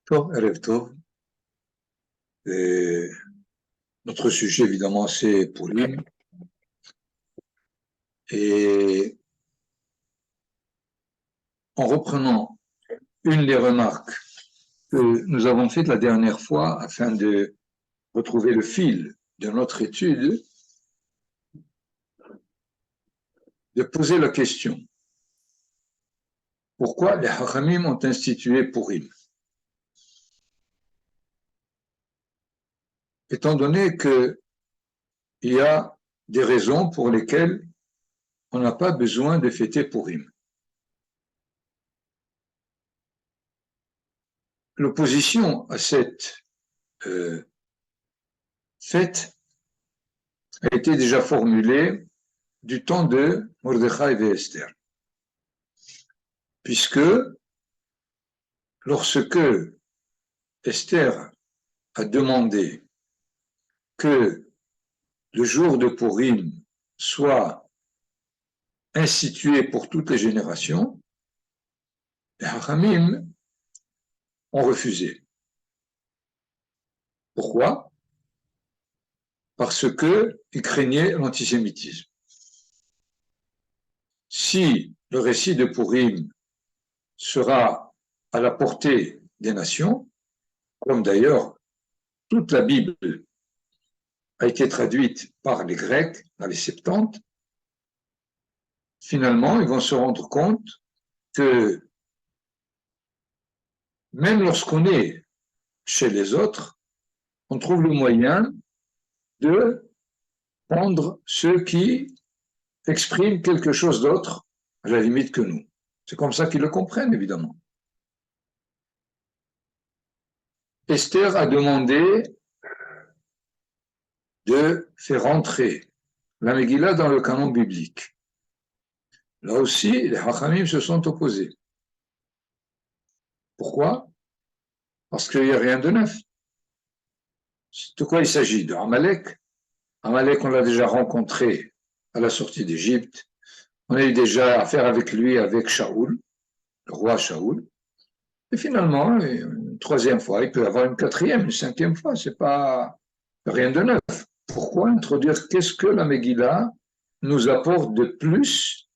Tov, Erev Tov. Et notre sujet, évidemment, c'est Purim. Et en reprenant une des remarques que nous avons faites la dernière fois afin de retrouver le fil de notre étude, de poser la question: pourquoi les Hachamim ont institué Purim? Étant donné qu'il y a des raisons pour lesquelles on n'a pas besoin de fêter Purim. L'opposition à cette fête a été déjà formulée du temps de Mordechai et Esther. Puisque lorsque Esther a demandé que le jour de Purim soit institué pour toutes les générations, les Hachamim ont refusé. Pourquoi? Parce qu'ils craignaient l'antisémitisme. Si le récit de Purim sera à la portée des nations, comme d'ailleurs toute la Bible a été traduite par les Grecs dans les Septante, finalement, ils vont se rendre compte que même lorsqu'on est chez les autres, on trouve le moyen de prendre ceux qui expriment quelque chose d'autre, à la limite que nous. C'est comme ça qu'ils le comprennent, évidemment. Esther a demandé de faire entrer la Megillah dans le canon biblique. Là aussi, les Hachamim se sont opposés. Pourquoi? Parce qu'il n'y a rien de neuf. De quoi il s'agit? De Amalek. Amalek, on l'a déjà rencontré à la sortie d'Égypte. On a eu déjà affaire avec lui, avec Shaoul, le roi Shaoul. Et finalement, une troisième fois, il peut y avoir une quatrième, une cinquième fois. C'est pas rien de neuf. Pourquoi introduire? Qu'est-ce que la Megillah nous apporte de plus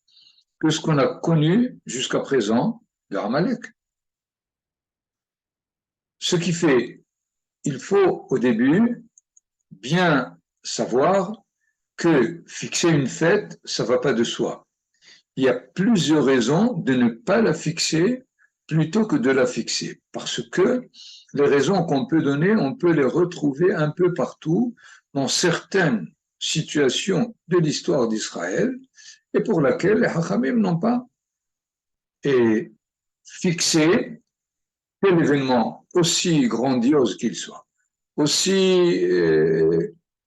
que ce qu'on a connu jusqu'à présent de Amalek? Ce qui fait, il faut au début bien savoir que fixer une fête, ça ne va pas de soi. Il y a plusieurs raisons de ne pas la fixer plutôt que de la fixer. Parce que les raisons qu'on peut donner, on peut les retrouver un peu partout dans certaines situations de l'histoire d'Israël et pour laquelle les Hachamim n'ont pas fixé quel événement, aussi grandiose qu'il soit, aussi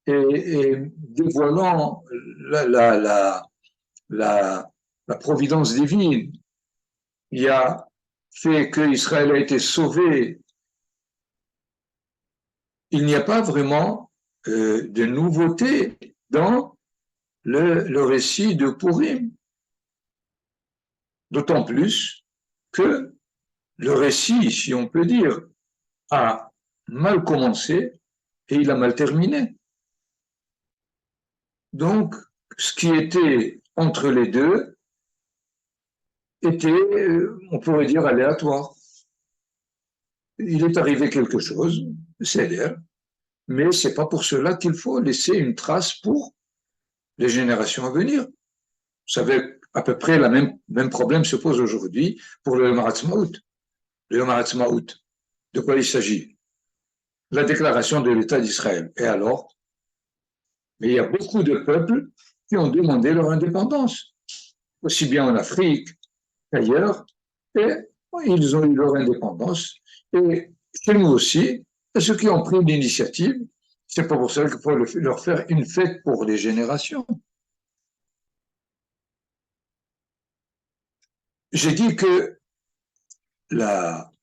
dévoilant la providence divine, il y a fait qu'Israël a été sauvé. Il n'y a pas vraiment de nouveauté dans le récit de Purim. D'autant plus que le récit, si on peut dire, a mal commencé et il a mal terminé. Donc, ce qui était entre les deux était, on pourrait dire, aléatoire. Il est arrivé quelque chose, c'est l'air, mais ce n'est pas pour cela qu'il faut laisser une trace pour les générations à venir. Vous savez, à peu près le même problème se pose aujourd'hui pour le Yom Ha'atzmaut. Le Yom Ha'atzmaut, de quoi il s'agit? La déclaration de l'État d'Israël. Et alors? Mais il y a beaucoup de peuples qui ont demandé leur indépendance, aussi bien en Afrique qu'ailleurs, et ils ont eu leur indépendance. Et chez nous aussi, ceux qui ont pris l'initiative, c'est pas pour ça qu'il faut leur faire une fête pour les générations. J'ai dit que la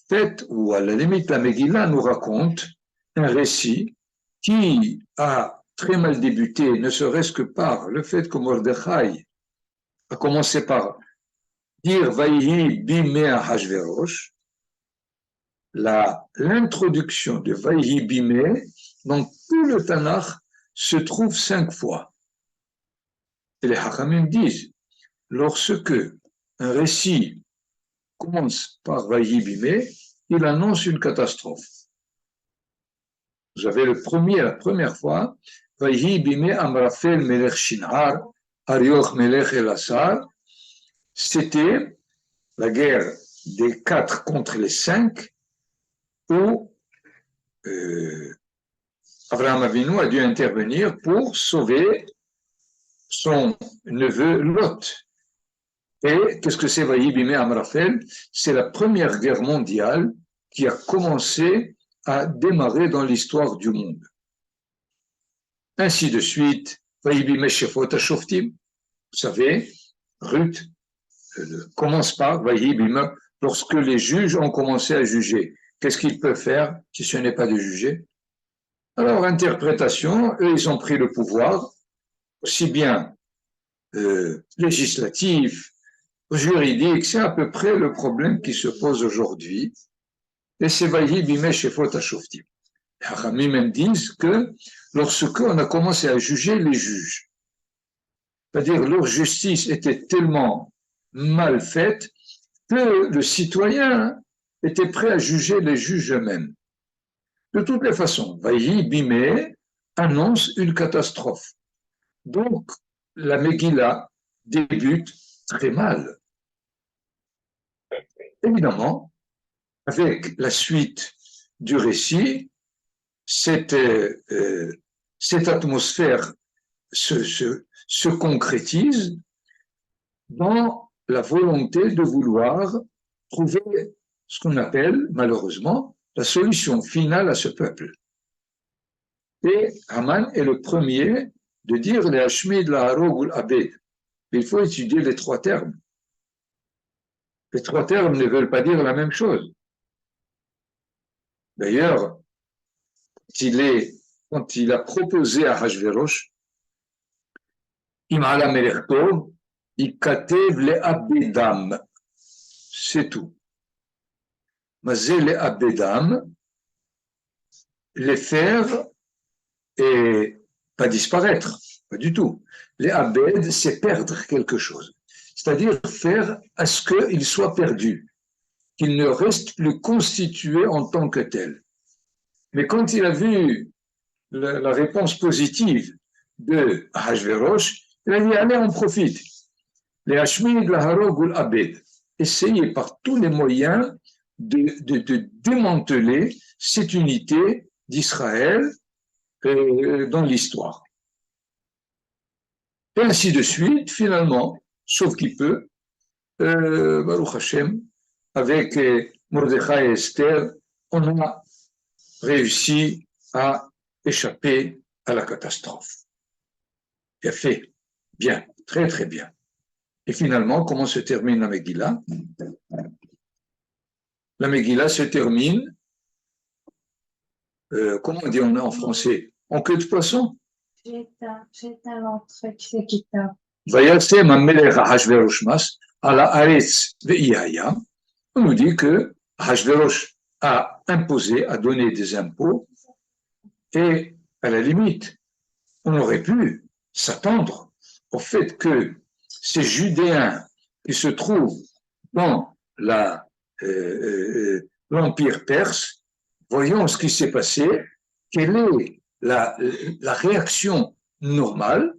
fête, ou à la limite la Megillah, nous raconte un récit qui a très mal débuté, ne serait-ce que par le fait que Mordechai a commencé par dire Vaïhi bimea Hashverosh, l'introduction de Vayhi Bimé dans tout le Tanakh se trouve 5 fois. Et les Hachamim disent, lorsque un récit commence par Vayhi Bimé, il annonce une catastrophe. Vous avez la première fois, Vayhi Bimé Amrafel Melech Shinhar, Arioch Melech Elassar, c'était la guerre des 4 contre les 5, où Abraham Avinu a dû intervenir pour sauver son neveu Lot. Et qu'est-ce que c'est Vayhi Bimé Amrafel? C'est la première guerre mondiale qui a commencé à démarrer dans l'histoire du monde. Ainsi de suite, Vayhi Bimé Shefot HaShoftim. Vous savez, Ruth commence par Vayhi Bimé. Lorsque les juges ont commencé à juger, qu'est-ce qu'ils peuvent faire si ce n'est pas de juger? Alors, interprétation, eux, ils ont pris le pouvoir, aussi bien législatif, juridique, c'est à peu près le problème qui se pose aujourd'hui. Et c'est Vayhi Bimé Shefot HaShoftim. Les Hachamim même disent que lorsque on a commencé à juger les juges, c'est-à-dire leur justice était tellement mal faite que le citoyen était prêt à juger les juges eux-mêmes. De toutes les façons, Vayhi Bimé annonce une catastrophe. Donc, la Megillah débute très mal. Évidemment, avec la suite du récit, cette atmosphère se concrétise dans la volonté de vouloir trouver ce qu'on appelle, malheureusement, la solution finale à ce peuple. Et Haman est le premier de dire les Hashmid, la Harog ou l'Abed. Il faut étudier les 3 termes. Les 3 termes ne veulent pas dire la même chose. D'ailleurs, quand il a proposé à Hashverosh, Imala Melech-Tov, Ikatev le Abedam. C'est tout. Mazé le Abedam, les faire et pas disparaître, pas du tout. Les Abed, c'est perdre quelque chose. C'est-à-dire faire à ce qu'il soit perdu, qu'il ne reste plus constitué en tant que tel. Mais quand il a vu la réponse positive de Hashverosh, il a dit, allez, on profite. Les Hashmid, la Harog ou l'Abed. Essayez par tous les moyens de démanteler cette unité d'Israël dans l'histoire. Et ainsi de suite, finalement, sauf qu'il peut, Baruch Hashem, avec Mordechai et Esther, on a réussi à échapper à la catastrophe. Bien fait, bien, très très bien. Et finalement, comment se termine la Megillah? La Megillah se termine, comment on dit en français? En queue de poisson? On nous dit que Hashverosh a imposé, a donné des impôts, et à la limite, on aurait pu s'attendre au fait que ces Judéens qui se trouvent dans l'Empire perse, voyons ce qui s'est passé, quelle est la réaction normale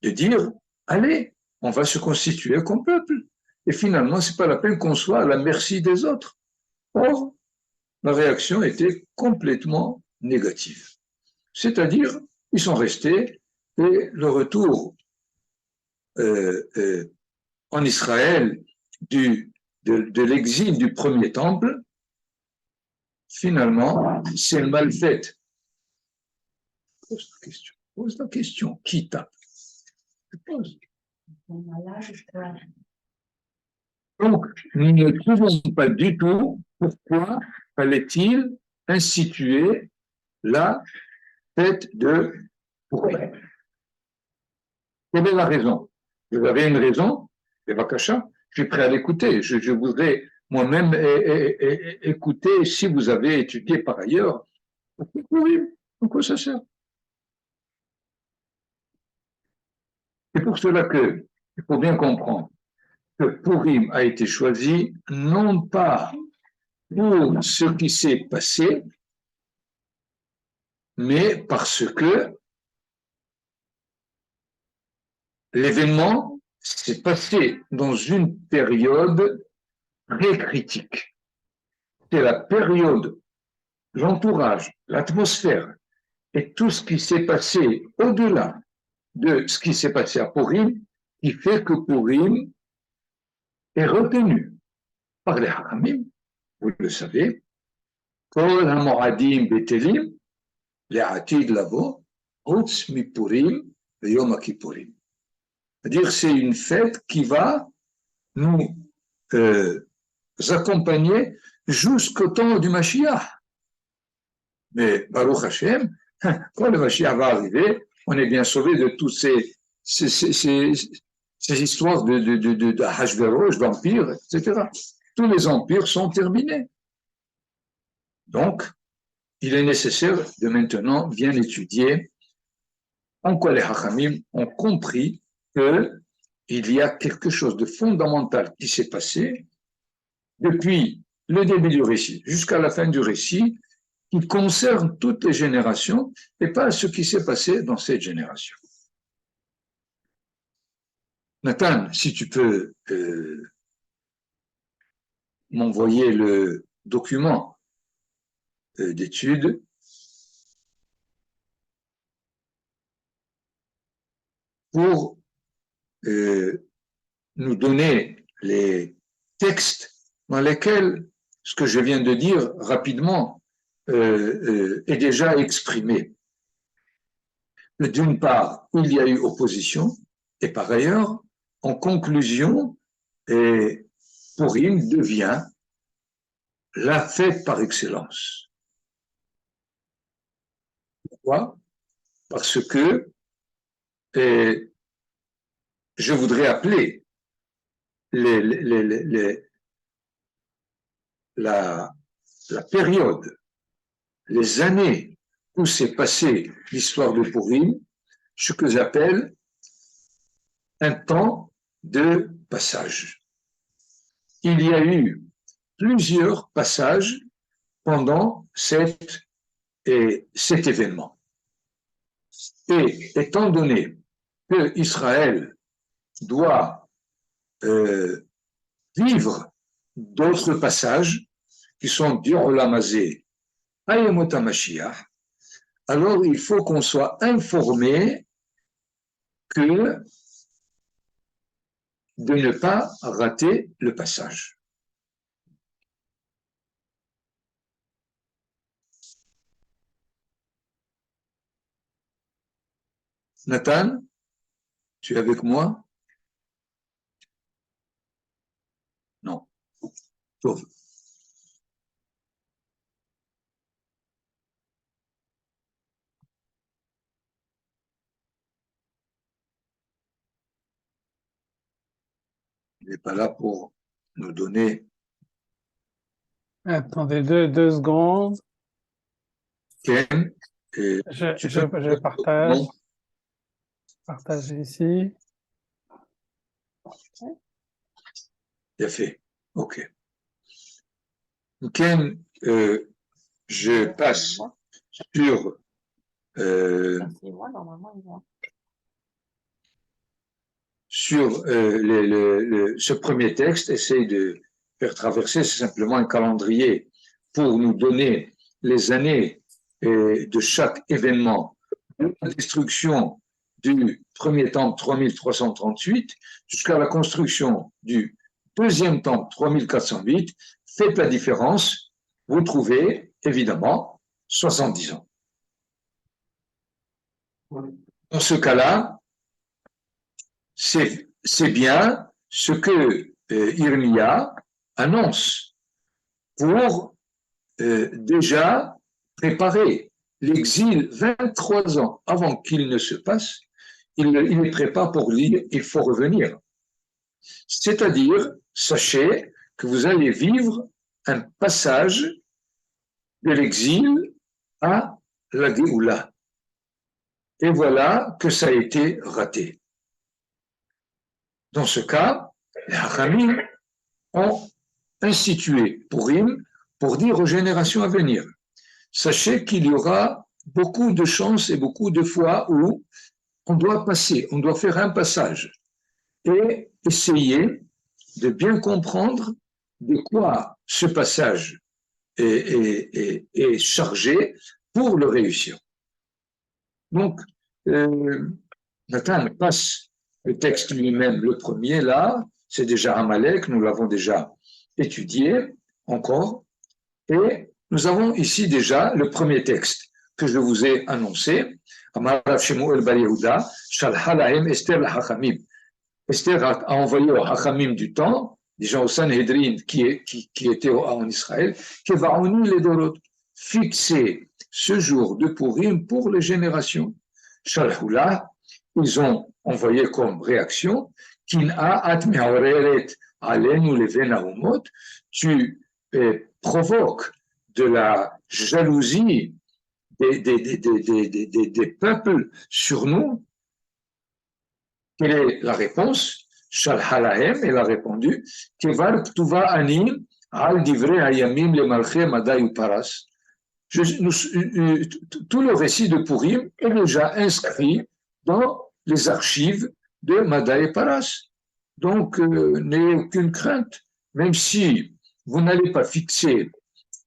de dire, allez, on va se constituer comme peuple. Et finalement, ce n'est pas la peine qu'on soit à la merci des autres. Or, la réaction était complètement négative. C'est-à-dire, ils sont restés et le retour en Israël de l'exil du premier temple, finalement, c'est mal fait. Pose la question. Qui tape? Je pose. Donc, nous ne trouvons pas du tout pourquoi fallait-il instituer la fête de Purim. Quelle est la raison? Vous avez une raison? Bevakasha, je suis prêt à l'écouter. Je voudrais moi-même écouté, si vous avez étudié par ailleurs, oui, à quoi ça sert? C'est pour cela que il faut bien comprendre que Purim a été choisi non pas pour ce qui s'est passé, mais parce que l'événement s'est passé dans une période très critique. C'est la période, l'entourage, l'atmosphère et tout ce qui s'est passé au-delà de ce qui s'est passé à Purim qui fait que Purim est retenu par les Haramim, vous le savez, Kol HaMoadim Betelim, les Atid Lavo, Hutz Mipurim, le Yom Kippurim. C'est-à-dire c'est une fête qui va nous accompagner jusqu'au temps du Mashiach. Mais Baruch Hashem, quand le Mashiach va arriver, on est bien sauvé de toutes ces histoires de Hachvérosh, d'empire, etc. Tous les empires sont terminés. Donc, il est nécessaire de maintenant bien étudier en quoi les Hachamim ont compris qu'il y a quelque chose de fondamental qui s'est passé depuis le début du récit jusqu'à la fin du récit qui concerne toutes les générations et pas ce qui s'est passé dans cette génération. Nathan, si tu peux m'envoyer le document d'études. Pour nous donner les textes dans lesquels ce que je viens de dire rapidement est déjà exprimé. D'une part, il y a eu opposition, et par ailleurs, en conclusion, Purim devient la fête par excellence. Pourquoi? Parce que je voudrais appeler la période, les années où s'est passée l'histoire de Purim, ce que j'appelle un temps de passage. Il y a eu plusieurs passages pendant cet événement. Et étant donné que Israël doit vivre d'autres passages qui sont du Olam Hazé à Yemot HaMashiach, alors il faut qu'on soit informé que de ne pas rater le passage. Nathan, tu es avec moi? Non. Sauf. Il n'est pas là pour nous donner. Attendez deux secondes. Ken, Je partage. Bon. Partage ici. Bien fait. OK. Ken, je passe sur ce premier texte, essaye de faire traverser, c'est simplement un calendrier pour nous donner les années de chaque événement, de la destruction du premier temple 3338 jusqu'à la construction du deuxième temple 3408. Faites la différence, vous trouvez évidemment 70 ans. Dans ce cas-là, c'est bien ce que Irmia annonce pour déjà préparer l'exil 23 ans avant qu'il ne se passe. Il les prépare pour dire il faut revenir. C'est-à-dire, sachez que vous allez vivre un passage de l'exil à la Géoula. Et voilà que ça a été raté. Dans ce cas, les Hachamim ont institué Purim pour dire aux générations à venir, sachez qu'il y aura beaucoup de chances et beaucoup de fois où on doit passer, on doit faire un passage et essayer de bien comprendre de quoi ce passage est chargé pour le réussir. Donc, Nathan passe le texte lui-même, le premier là, c'est déjà Amalek, nous l'avons déjà étudié encore, et nous avons ici déjà le premier texte que je vous ai annoncé. Amarav Shemuel Bar Yehuda, Shalha lahem Esther la-Hachamim. Esther a envoyé aux Hachamim du temps, des gens au Sanhedrin qui étaient en Israël, Kevaoni les Dorot, fixer ce jour de Purim pour les générations. Shalhula, ils ont envoyé comme réaction, Kin'a at me'oreret alenu leven ha'umot, tu provoques de la jalousie des peuples sur nous. Quelle est la réponse? Shalhalahem, elle a répondu, Kevar ktuva anim al divrei hayamim le malchei madai uparas. Tout le récit de Purim est déjà inscrit dans les archives de Madai et Paras. Donc, n'ayez aucune crainte, même si vous n'allez pas fixer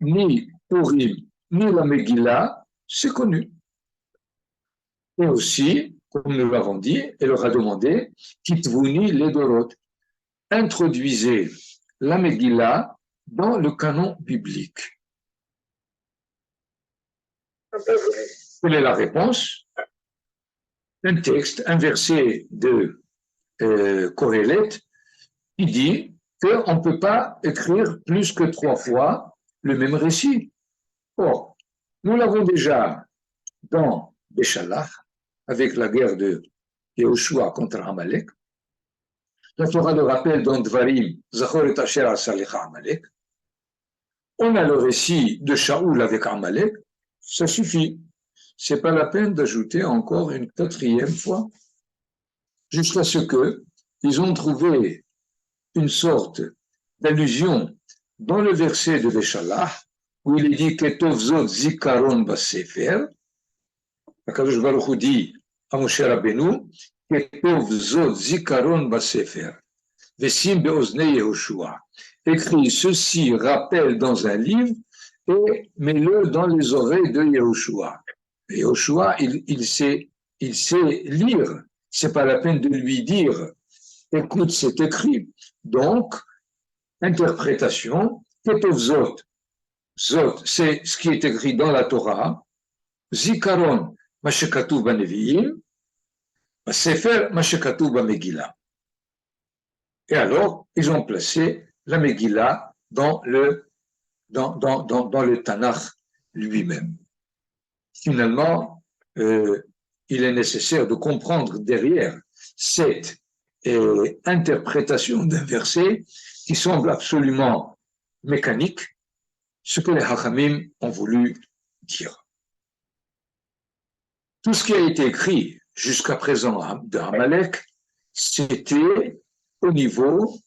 ni Purim ni la Megillah, c'est connu. Et aussi, comme nous l'avons dit, elle leur a demandé, Kitvuni ledorot, introduisez la Megillah dans le canon biblique. Quelle est la réponse? Un texte, un verset de Kohelet, qui dit qu'on ne peut pas écrire plus que 3 fois le même récit. Or, nous l'avons déjà dans Béchalach, avec la guerre de Yehoshua contre Amalek. La Torah le rappelle dans Dvarim, Zachor et Asher Asalecha Amalek. On a le récit de Shaoul avec Amalek, ça suffit. Ce n'est pas la peine d'ajouter encore une 4e fois, jusqu'à ce qu'ils ont trouvé une sorte d'allusion dans le verset de Béchalach, où il est dit Ketov Zot Zikaron Basefer. Akadosh Baruch Hu dit à Moshe Rabbeinu Ketov Zot Zikaron Basefer Vesim Beoznei Yehoshua. Écrit ceci, rappelle dans un livre et mets-le dans les oreilles de Yehoshua. Yehoshua, il sait lire. C'est pas la peine de lui dire écoute, c'est écrit. Donc, interprétation, Ketov Zot. Zot, c'est ce qui est écrit dans la Torah. Zikaron, Mashekatuv Baneviim, Sefer, Mashekatuv Bamegillah. Et alors, ils ont placé la Megillah dans le Tanakh lui-même. Finalement, il est nécessaire de comprendre derrière cette interprétation d'un verset qui semble absolument mécanique, ce que les Hachamim ont voulu dire. Tout ce qui a été écrit jusqu'à présent de Amalek, c'était au niveau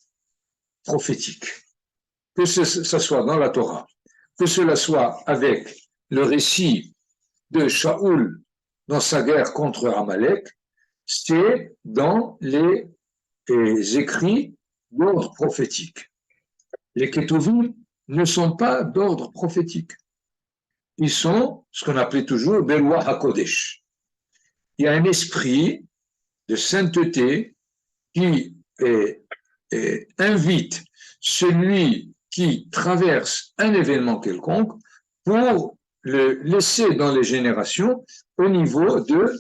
prophétique. Que ce soit dans la Torah, que cela soit avec le récit de Shaoul dans sa guerre contre Amalek, c'est dans les écrits d'ordre prophétique. Les Ketuvim ne sont pas d'ordre prophétique. Ils sont ce qu'on appelait toujours Berwa HaKodesh. Il y a un esprit de sainteté qui invite celui qui traverse un événement quelconque pour le laisser dans les générations au niveau de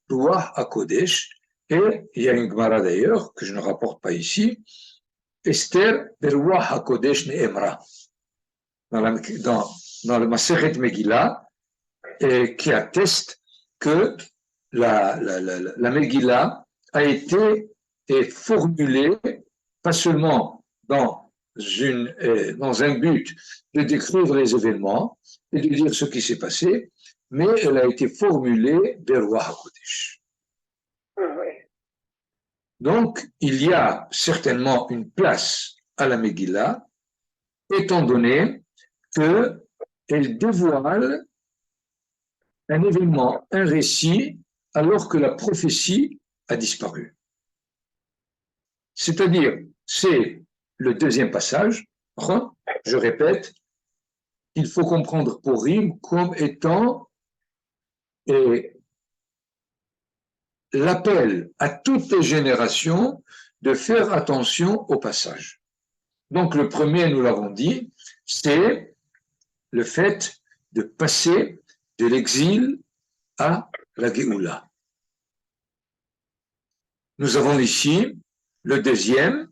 Ruach HaKodesh. Et il y a une Gemara d'ailleurs, que je ne rapporte pas ici, Esther Beruach HaKodesh Ne'emra, dans le Masechet Megillah, qui atteste que la Megillah a été formulée, pas seulement dans dans un but de décrire les événements et de dire ce qui s'est passé, mais elle a été formulée Berwa HaKodesh. Donc, il y a certainement une place à la Megillah, étant donné qu'elle dévoile un événement, un récit, alors que la prophétie a disparu. C'est-à-dire, c'est le deuxième passage, je répète, il faut comprendre Purim comme étant l'appel à toutes les générations de faire attention au passage. Donc le premier, nous l'avons dit, c'est le fait de passer de l'exil à la Géoula. Nous avons ici le deuxième,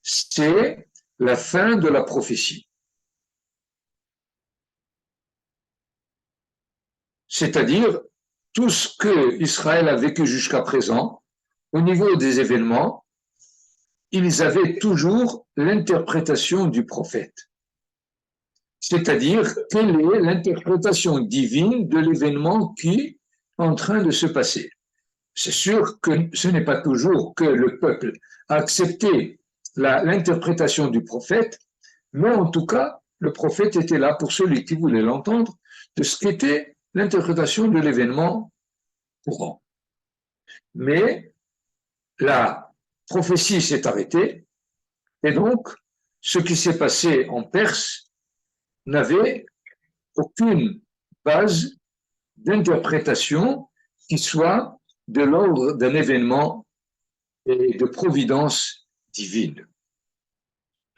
c'est la fin de la prophétie. C'est-à-dire tout ce que Israël a vécu jusqu'à présent, au niveau des événements, ils avaient toujours l'interprétation du prophète. C'est-à-dire quelle est l'interprétation divine de l'événement qui est en train de se passer. C'est sûr que ce n'est pas toujours que le peuple a accepté l'interprétation du prophète, mais en tout cas, le prophète était là pour celui qui voulait l'entendre de ce qu'était l'interprétation de l'événement courant. Mais la prophétie s'est arrêtée et donc ce qui s'est passé en Perse n'avait aucune base d'interprétation qui soit de l'ordre d'un événement et de providence divine.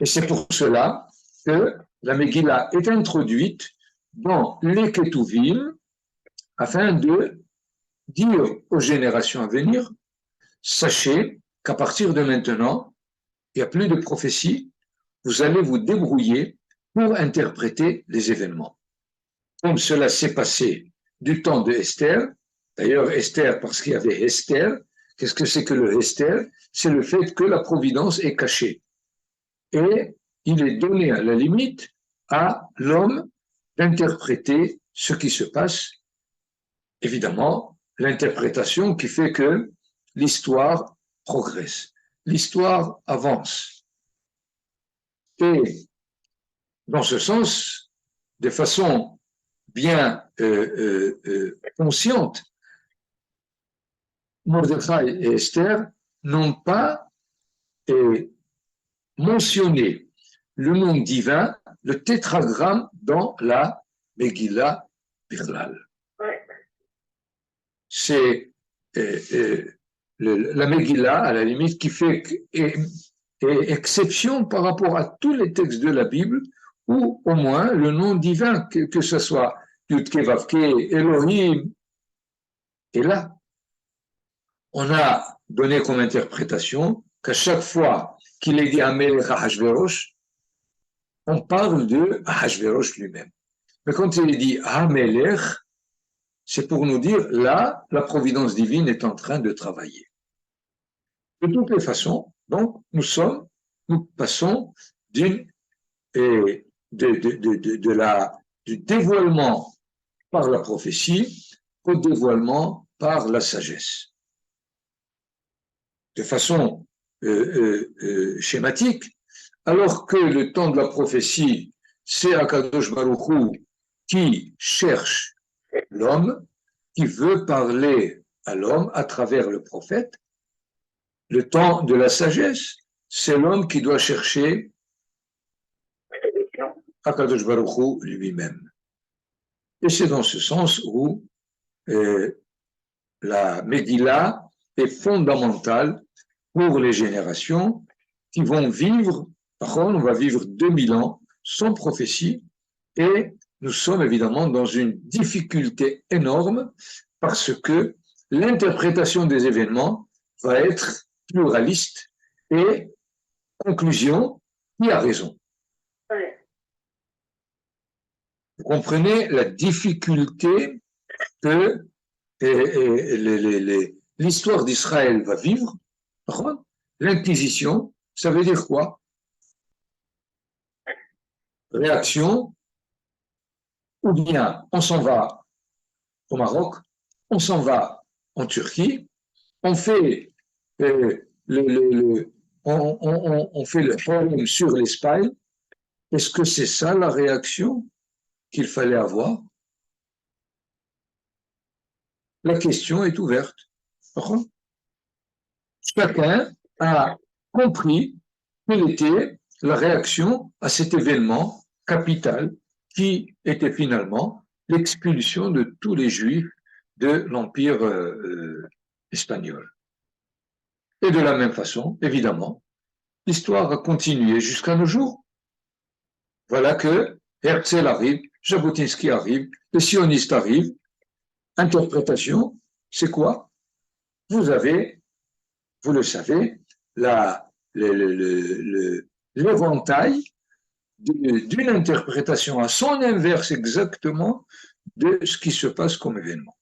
Et c'est pour cela que la Megillah est introduite dans les Ketuvim afin de dire aux générations à venir, sachez qu'à partir de maintenant, il n'y a plus de prophétie, vous allez vous débrouiller pour interpréter les événements. Comme cela s'est passé du temps de Esther, d'ailleurs Esther parce qu'il y avait Esther, qu'est-ce que c'est que le Esther? C'est le fait que la providence est cachée. Et il est donné à la limite à l'homme d'interpréter ce qui se passe. Évidemment, l'interprétation qui fait que l'histoire progresse, l'histoire avance. Et dans ce sens, de façon bien consciente, Mordechai et Esther n'ont pas mentionné le nom divin, le tétragramme dans la Megillah Birlal. C'est la Megillah, à la limite, qui fait exception par rapport à tous les textes de la Bible, ou au moins le nom divin, que ce soit Yudke Vavke, Elohim. Et là, on a donné comme interprétation qu'à chaque fois qu'il est dit Amelech Ahashverosh, on parle de Ahashverosh lui-même. Mais quand il est dit Amelech, c'est pour nous dire, là, la providence divine est en train de travailler. De toutes les façons, donc, nous passons du dévoilement par la prophétie au dévoilement par la sagesse. De façon schématique, alors que le temps de la prophétie, c'est Akadosh Baruch Hu qui cherche l'homme, qui veut parler à l'homme à travers le prophète. Le temps de la sagesse, c'est l'homme qui doit chercher Akadosh Baruch Hu lui-même. Et c'est dans ce sens où la Megillah est fondamentale pour les générations qui vont vivre, par contre, on va vivre 2000 ans sans prophétie, et nous sommes évidemment dans une difficulté énorme parce que l'interprétation des événements va être pluraliste et conclusion, qui a raison. Vous comprenez la difficulté que l'histoire d'Israël va vivre. L'Inquisition, ça veut dire quoi? réaction, ou bien on s'en va au Maroc, on s'en va en Turquie, on fait on fait le problème sur l'Espagne. Est-ce que c'est ça la réaction qu'il fallait avoir? La question est ouverte. Chacun a compris quelle était la réaction à cet événement capital qui était finalement l'expulsion de tous les Juifs de l'Empire espagnol. Et de la même façon, évidemment, l'histoire a continué jusqu'à nos jours. Voilà que Herzl arrive, Jabotinsky arrive, les sionistes arrivent. Interprétation, c'est quoi? Vous avez, vous le savez, l'éventail d'une interprétation à son inverse exactement de ce qui se passe comme événement.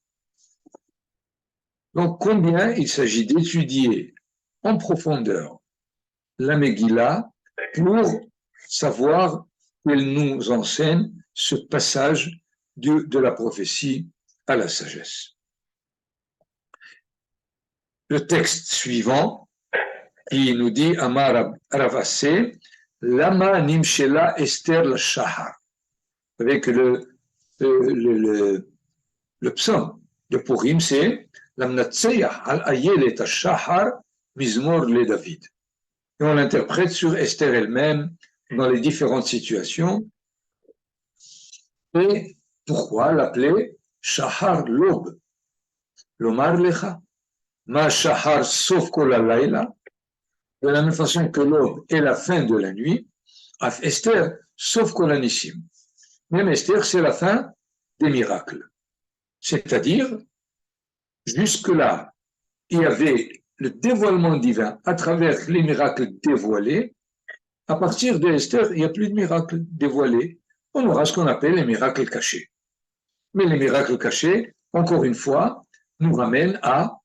Donc, combien il s'agit d'étudier en profondeur la Megillah pour savoir qu'elle nous enseigne ce passage de la prophétie à la sagesse. Le texte suivant, qui nous dit Amar Ravassé, Lama Nimshela Esther la Shahar, avec le psaume de Purim, c'est Lamnatseyah al Ayelet Shahar Mizmor le David. Et on l'interprète sur Esther elle-même dans les différentes situations. Et pourquoi l'appeler Shahar l'aube? Lomar lecha. Ma Shahar sauf kol halayla. De la même façon que l'aube est la fin de la nuit, Esther sauf kol hanissim. Même Esther, c'est la fin des miracles. C'est-à-dire, jusque-là, il y avait le dévoilement divin à travers les miracles dévoilés. À partir de Esther, il n'y a plus de miracles dévoilés. On aura ce qu'on appelle les miracles cachés. Mais les miracles cachés, encore une fois, nous ramènent à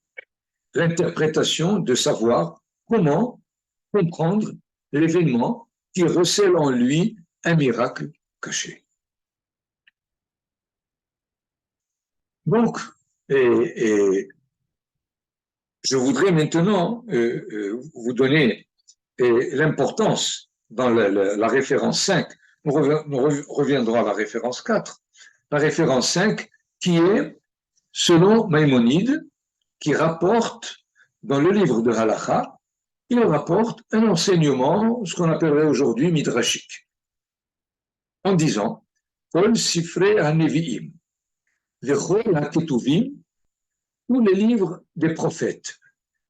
l'interprétation de savoir comment comprendre l'événement qui recèle en lui un miracle caché. Donc, je voudrais maintenant vous donner l'importance dans la référence 5. Nous reviendrons à la référence 4. La référence 5 qui est, selon Maïmonide, qui rapporte dans le livre de Halakha, il rapporte un enseignement, ce qu'on appellerait aujourd'hui midrashique, en disant Kol Sifrei HaNevi'im, Vechol HaKetuvim, tous les livres des prophètes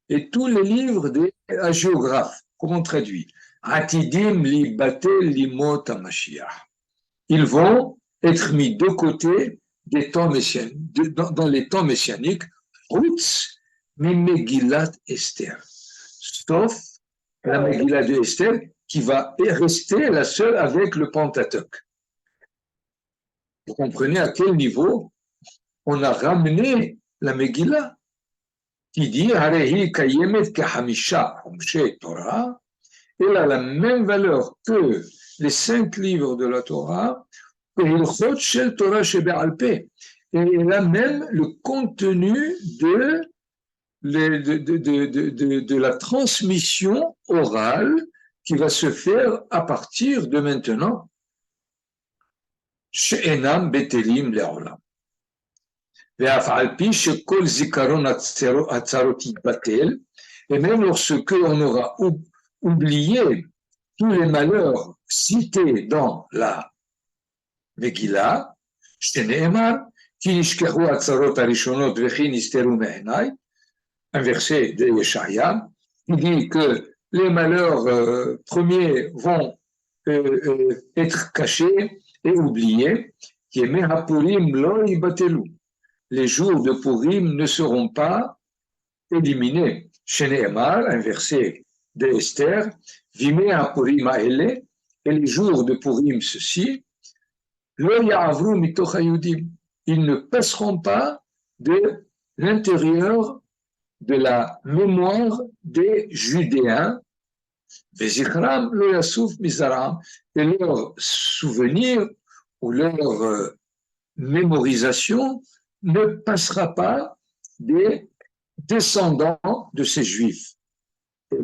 et tous les livres des hagiographes, comment on traduit Atidim li batel limot HaMashiach. Ils vont être mis de côté des temps messianiques, dans les temps messianiques, Hutz mi Megillat Esther, sauf la Megillah de Esther qui va rester la seule avec le Pentateuque. Vous comprenez à quel niveau on a ramené la Megillah qui dit Harehi kayemet kahamisha humshe Torah. Elle a la même valeur que les 5 livres de la Torah, et elle a même le contenu de la transmission orale qui va se faire à partir de maintenant. She'enam betelim le'olam. Et même lorsque on aura oublié tous les malheurs cités dans la Megillah, un verset de Yeshaya, qui dit que les malheurs premiers vont être cachés et oubliés. Les jours de Purim ne seront pas éliminés. Shene'emar, un verset de Esther, Vimei HaPurim ha'ele, et les jours de Purim, ceci, Lo ya'avru mitoch hayudim, ils ne passeront pas de l'intérieur de la mémoire des Judéens, Vezichram lo yasuf mizaram, et leur souvenir ou leur mémorisation ne passera pas des descendants de ces juifs. Et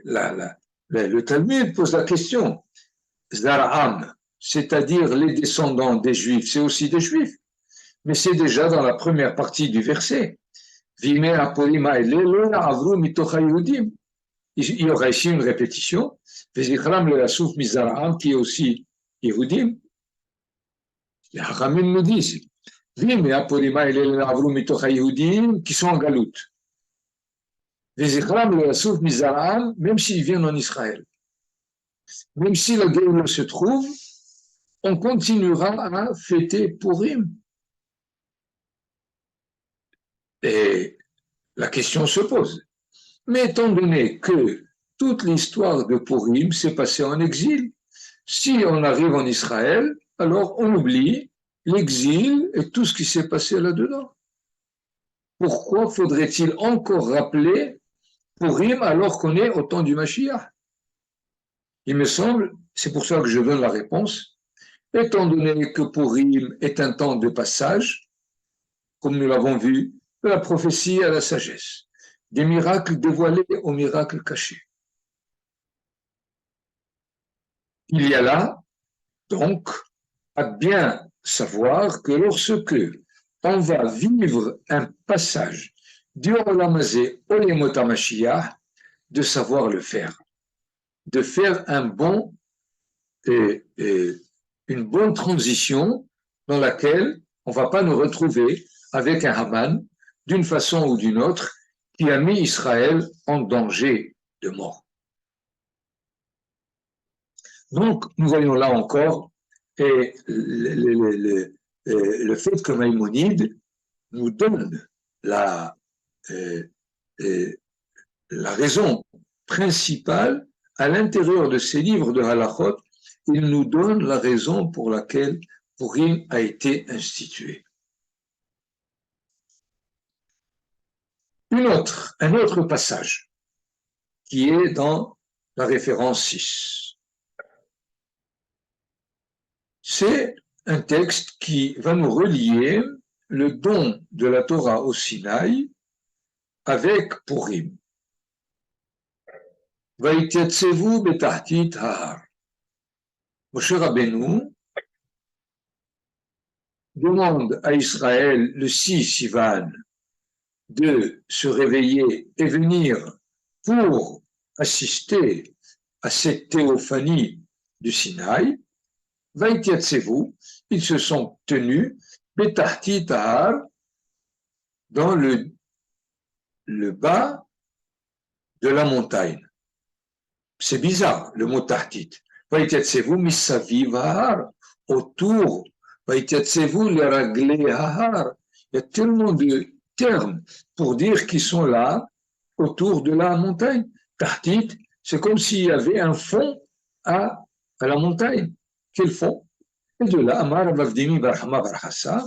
le Talmud pose la question, Zara'am, c'est-à-dire les descendants des juifs, c'est aussi des juifs, mais c'est déjà dans la première partie du verset. Il y aura ici une répétition, qui est aussi Yehudim. Les Haramim nous disent, qui sont en galoute. Même s'ils viennent en Israël. Même si la Géoula se trouve, on continuera à fêter Purim. Et la question se pose. Mais étant donné que toute l'histoire de Purim s'est passée en exil, si on arrive en Israël, alors on oublie l'exil et tout ce qui s'est passé là-dedans. Pourquoi faudrait-il encore rappeler Purim alors qu'on est au temps du Mashiach? Il me semble, c'est pour ça que je donne la réponse, étant donné que Purim est un temps de passage, comme nous l'avons vu, de la prophétie à la sagesse, des miracles dévoilés aux miracles cachés. Il y a là, donc, à bien savoir que lorsque on va vivre un passage du Olam Hazé au Yemot HaMashiach, de savoir le faire, de faire une bonne transition dans laquelle on ne va pas nous retrouver avec un Haman, d'une façon ou d'une autre, qui a mis Israël en danger de mort. Donc, nous voyons là encore le fait que Maïmonide nous donne la raison principale à l'intérieur de ces livres de Halachot, il nous donne la raison pour laquelle Purim a été institué. Un autre passage qui est dans la référence 6. C'est un texte qui va nous relier le don de la Torah au Sinaï avec Purim. Vaïtiatsevu betahtit hahar. Moshe Rabbeinu demande à Israël le 6 Sivan de se réveiller et venir pour assister à cette théophanie du Sinaï. Vaïtiatsevu, ils se sont tenus betahtit hahar, dans le bas de la montagne. C'est bizarre, le mot tahtit. Vaïtiatsevu misaviv hahar, autour. Vaïtiatsevu leragle hahar. Il y a tellement de termes pour dire qu'ils sont là, autour de la montagne. Tahtit, c'est comme s'il y avait un fond à la montagne. Quel fond? Et de là, Amar Avavdimi Barhama Barhassa,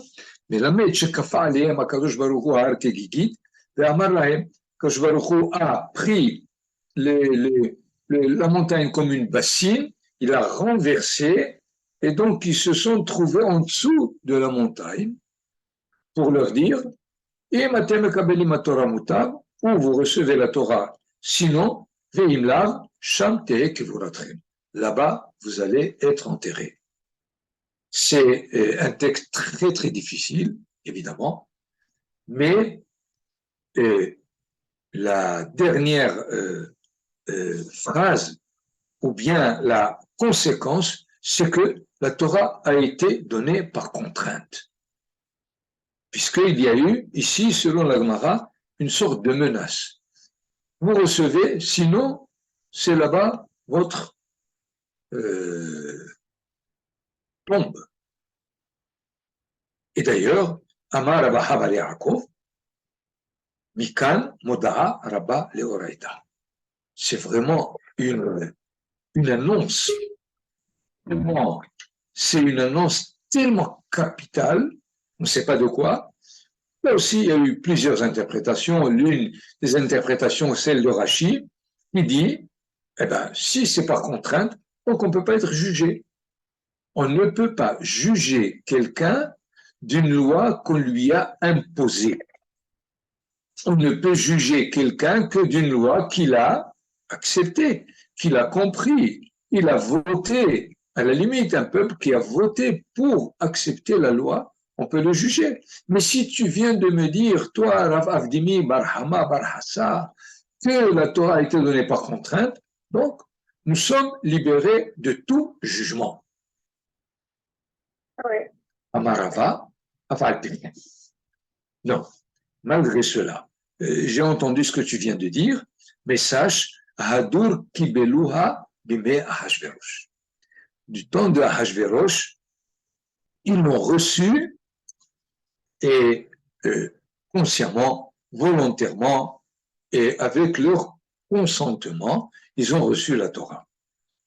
מלמד שכפה עליהם הקדוש ברוך הוא ההר כגיגית, ואמר להם, הקדוש ברוך הוא a pris la montagne comme une bassine, il a renversé, et donc ils se sont trouvés en dessous de la montagne pour leur dire, ou vous recevez la Torah, sinon, là-bas, vous allez être enterrés. C'est un texte très très difficile, évidemment, mais la dernière phrase, ou bien la conséquence, c'est que la Torah a été donnée par contrainte. Puisqu'il y a eu ici, selon la Gemara, une sorte de menace. Vous recevez, sinon, c'est là-bas votre tombe. Et d'ailleurs, Amar Rabba Hava Yaakov, Mikan Moda'a Rabba Leoraita. C'est vraiment une annonce. C'est une annonce tellement capitale, on ne sait pas de quoi. Là aussi, il y a eu plusieurs interprétations. L'une des interprétations, celle de Rashi, qui dit Eh bien, si c'est par contrainte, donc on ne peut pas être jugé. On ne peut pas juger quelqu'un d'une loi qu'on lui a imposée. On ne peut juger quelqu'un que d'une loi qu'il a acceptée, qu'il a compris. Il a voté, à la limite, un peuple qui a voté pour accepter la loi, on peut le juger. Mais si tu viens de me dire, toi, Rav Avdimi, Barhama, Barhassa, que la Torah a été donnée par contrainte, donc nous sommes libérés de tout jugement. Amarava, Afalpin. Non, malgré cela, j'ai entendu ce que tu viens de dire, mais sache, Hadur Kibeluha Bime Ahashverosh. Du temps de Ahashverosh, ils l'ont reçu et consciemment, volontairement et avec leur consentement, ils ont reçu la Torah.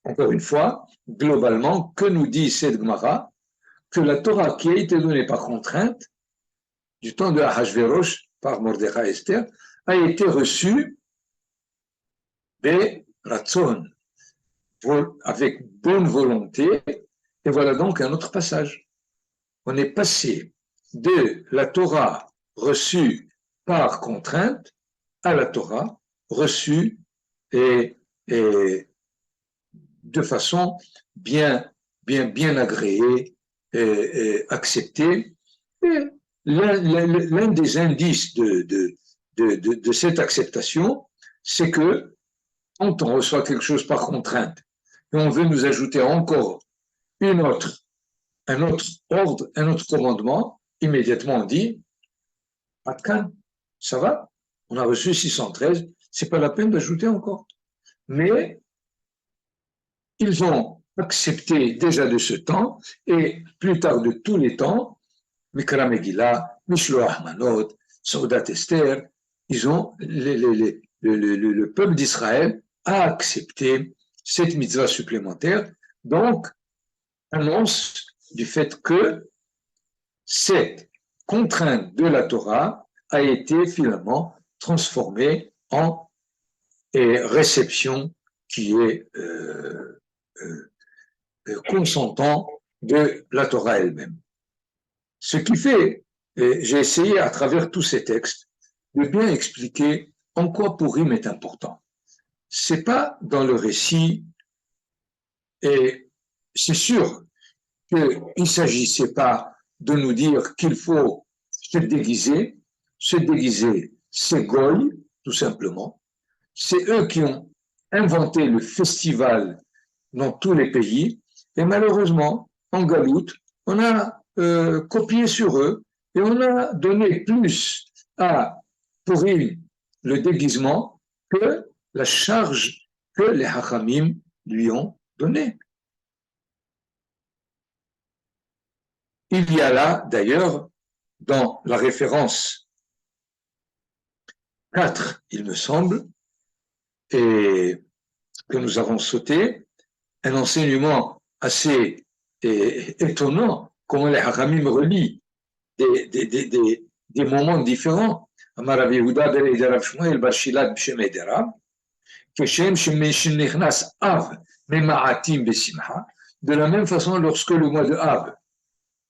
Encore une fois, globalement, que nous dit cette Gemara? Que la Torah qui a été donnée par contrainte, du temps de Ahashverosh, par Mordechai Esther, a été reçue des Ratzon, avec bonne volonté. Et voilà donc un autre passage. On est passé de la Torah reçue par contrainte à la Torah reçue et de façon bien agréée et acceptée. Et l'un des indices de cette acceptation, c'est que quand on reçoit quelque chose par contrainte et on veut nous ajouter encore un autre ordre, un autre commandement, immédiatement on dit Atkan, ça va, on a reçu 613, c'est pas la peine d'ajouter encore. Mais ils ont accepté déjà de ce temps et plus tard de tous les temps, Mikra Megillah, Mishloach Manot, Saudat Esther, ils ont, le peuple d'Israël a accepté cette mitzvah supplémentaire, donc annonce du fait que cette contrainte de la Torah a été finalement transformée en réception qui est consentant de la Torah elle-même. Ce qui fait, j'ai essayé à travers tous ces textes de bien expliquer en quoi Purim est important. C'est pas dans le récit, et c'est sûr qu'il ne s'agissait pas de nous dire qu'il faut se déguiser. Se déguiser, c'est Goy, tout simplement. C'est eux qui ont inventé le festival dans tous les pays. Et malheureusement, en Galoute, on a copié sur eux et on a donné plus à Purim le déguisement que la charge que les Hachamim lui ont donnée. Il y a là, d'ailleurs, dans la référence 4, il me semble, et que nous avons sauté, un enseignement assez étonnant, comment les Hachamim relient des moments différents. אמר רבי יהודה בן רב שמואל בר שילת בשם עדרה, כשם שנכנס אב ממעטים בשמחה, de la même façon lorsque le mois de Av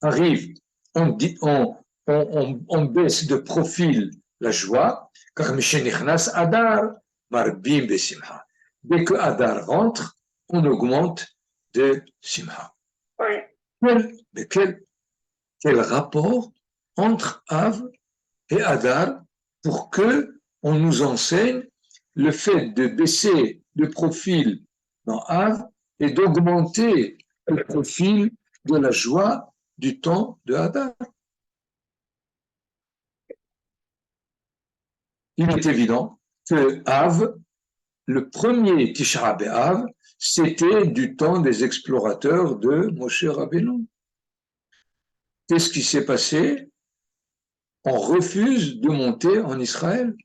arrive, on baisse de profil la joie, car משנכנס אדר מרבים בשמחה. Dès que Adar rentre, on augmente de Simha. Mais quel rapport entre Av et Adar pour que on nous enseigne le fait de baisser le profil dans Av et d'augmenter le profil de la joie du temps de Adar. Il est évident que Av, le premier Tisha B'Av, c'était du temps des explorateurs de Moshe Rabbeinu. Qu'est-ce qui s'est passé? On refuse de monter en Israël.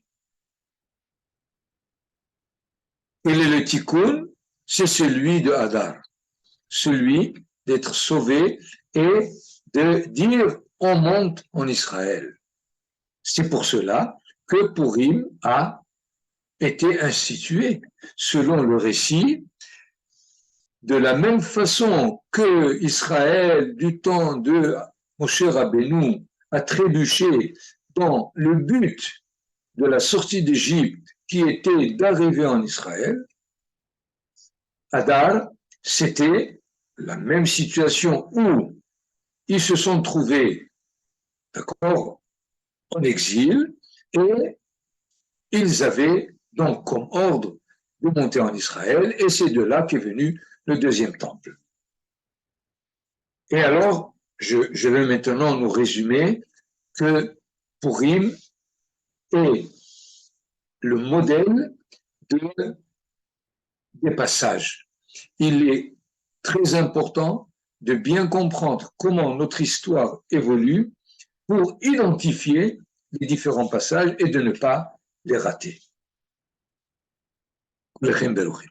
Et le tikkun, c'est celui de Hadar, celui d'être sauvé et de dire on monte en Israël. C'est pour cela que Purim a été institué selon le récit, de la même façon que Israël, du temps de Moshe Rabbeinu, a trébuché dans le but de la sortie d'Égypte qui était d'arriver en Israël. Hadar, c'était la même situation où ils se sont trouvés, d'accord, en exil, et ils avaient donc comme ordre de monter en Israël, et c'est de là qu'est venu le deuxième temple. Et alors, je vais maintenant nous résumer que Purim est le modèle des passages. Il est très important de bien comprendre comment notre histoire évolue pour identifier les différents passages et de ne pas les rater. Lechem Beruchim.